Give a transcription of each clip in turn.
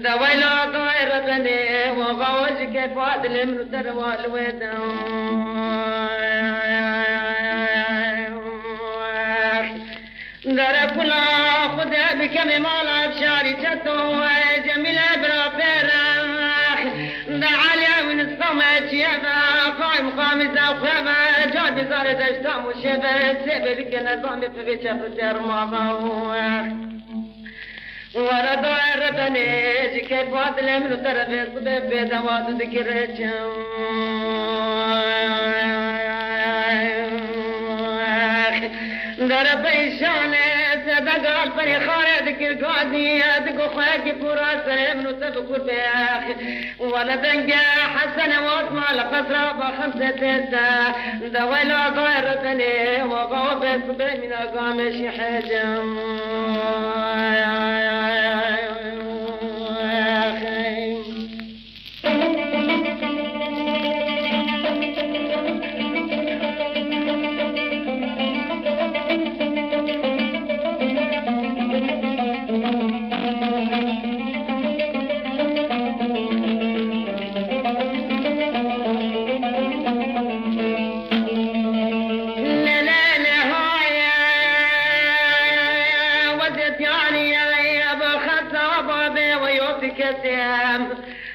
دويلا طائرتني وغوجك فاضل من تروى الوداع درب لا خذ بكم مال بشاري تتو جميل برا فرح دعالي من الصمت يبا قائم خامسة وخيبة جاد زارت اشتام وشبه سيبك نظام في بيتش فتر ما ورد ردني كيف فاضل من طرف صدف دوات ذكرت ضرب إشانة صدق الفري خالد كل قاضي دق خاك فرا سلام نتذكر بأخ ولا بنجا حسن واسمع لقصر بخمسة تسع دويلا غيرتني وغوب صدق من أقامش حجم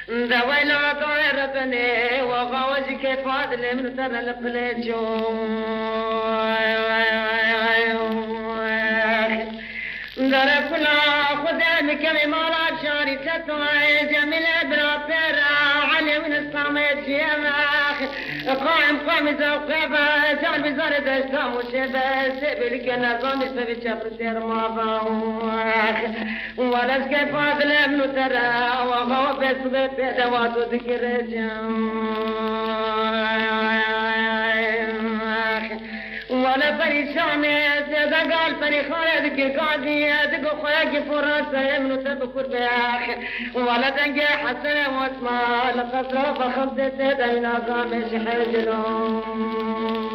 دويلا طائرتني وغوجك فاضل من ترى القليجو درب لا خدامك ممالا بشاري تتوى جميل برافيرا علي من الصامت يماخ قائم قامزة وقيبة جعل بزارة اشتام وشبه سيبلك نظام سبي شفر سير ماباوخ ولس كيف فاضل من ترى وغوب يصبت بيدوات وذكر ولا فريشانة سيدا قال فري خالد كي قاضي دقو خياك فراسة من تذكر بأخ ولا تنجي حسن واسمع لقصر فخمسة سيدا من أقامش حجرون